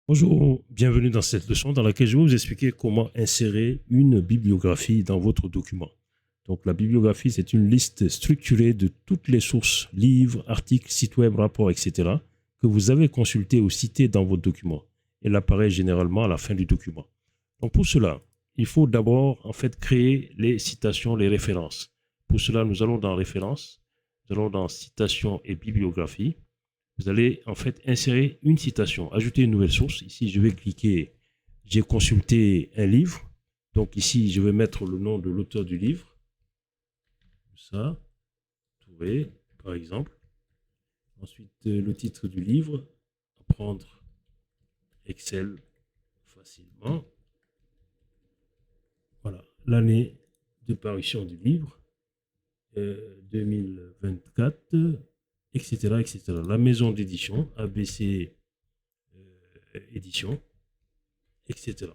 Bonjour, bienvenue dans cette leçon dans laquelle je vais vous expliquer comment insérer une bibliographie dans votre document. Donc la bibliographie, c'est une liste structurée de toutes les sources, livres, articles, sites web, rapports, etc. que vous avez consultés ou cités dans votre document. Elle apparaît généralement à la fin du document. Donc pour cela, il faut d'abord créer les citations, les références. Pour cela, nous allons dans références, nous allons dans citations et bibliographie. Vous allez insérer une citation, ajouter une nouvelle source. Ici, je vais cliquer, j'ai consulté un livre. Donc ici, je vais mettre le nom de l'auteur du livre. Ça, trouver, par exemple. Ensuite, le titre du livre, apprendre Excel facilement. Voilà, l'année de parution du livre, 2024, etc., etc. La maison d'édition, ABC édition, etc.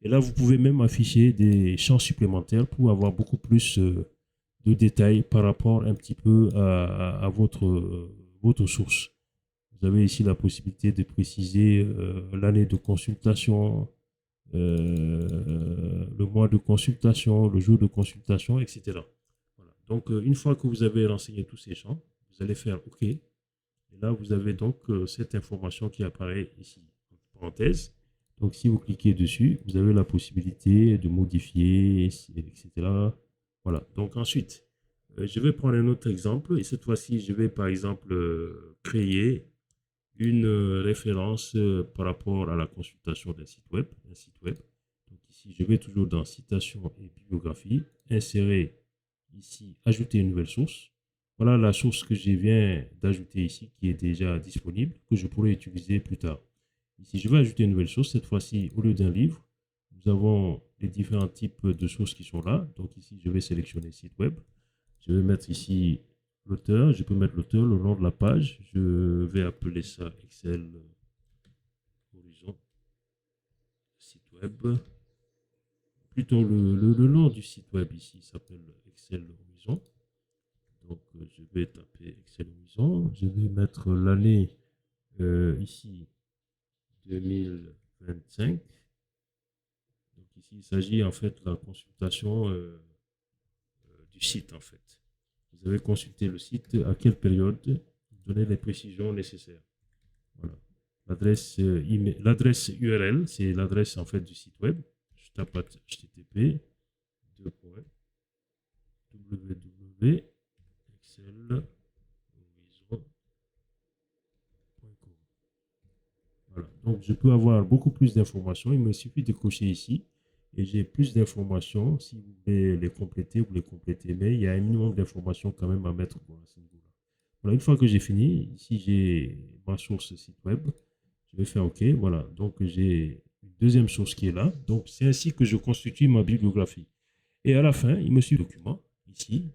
Et là, vous pouvez même afficher des champs supplémentaires pour avoir beaucoup plus de détails par rapport un petit peu à votre source. Vous avez ici la possibilité de préciser l'année de consultation, le mois de consultation, le jour de consultation, etc. Voilà. Donc, une fois que vous avez renseigné tous ces champs, vous allez faire OK. Et là, vous avez donc cette information qui apparaît ici, en parenthèse. Donc, si vous cliquez dessus, vous avez la possibilité de modifier, etc. Voilà. Donc, ensuite, je vais prendre un autre exemple. Et cette fois-ci, je vais, par exemple, créer une référence par rapport à la consultation d'un site web. Donc, ici, je vais toujours dans citation et bibliographie, insérer ici, ajouter une nouvelle source. Voilà la source que je viens d'ajouter ici, qui est déjà disponible, que je pourrais utiliser plus tard. Ici, je vais ajouter une nouvelle source. Cette fois-ci, au lieu d'un livre, nous avons les différents types de sources qui sont là. Donc ici, je vais sélectionner site web. Je vais mettre ici l'auteur. Je peux mettre l'auteur, le nom de la page. Je vais appeler ça Excel Horizon site web. Plutôt le nom du site web ici s'appelle Excel Horizon. Donc, je vais taper Excel Horizon. Je vais mettre l'année ici 2025. Donc, ici, il s'agit en fait de la consultation du site en fait. Vous avez consulté le site à quelle période, donner les précisions nécessaires. Voilà. L'adresse URL, c'est l'adresse en fait du site web. Je tape http www.excelhorizon.com. Voilà. Donc, je peux avoir beaucoup plus d'informations. Il me suffit de cocher ici et j'ai plus d'informations. Si vous voulez les compléter, vous les complétez. Mais il y a un minimum d'informations quand même à mettre à ce niveau-là. Voilà, une fois que j'ai fini, ici j'ai ma source site web. Je vais faire OK. Voilà. Donc, j'ai une deuxième source qui est là. Donc, c'est ainsi que je constitue ma bibliographie. Et à la fin, il me suit le document, ici,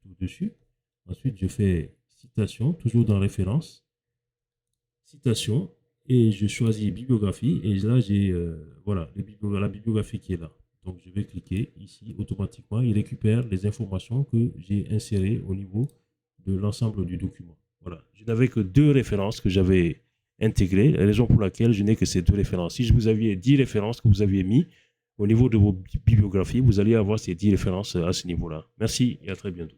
tout au-dessus. Ensuite, je fais citation, toujours dans référence. Citation, et je choisis bibliographie. Et là, j'ai voilà, la bibliographie qui est là. Donc, je vais cliquer ici. Automatiquement, il récupère les informations que j'ai insérées au niveau de l'ensemble du document. Voilà. Je n'avais que 2 références que j'avais intégrées, la raison pour laquelle je n'ai que ces 2 références. Si je vous aviez 10 références que vous aviez mis au niveau de vos bibliographies, vous allez avoir ces 10 références à ce niveau-là. Merci et à très bientôt.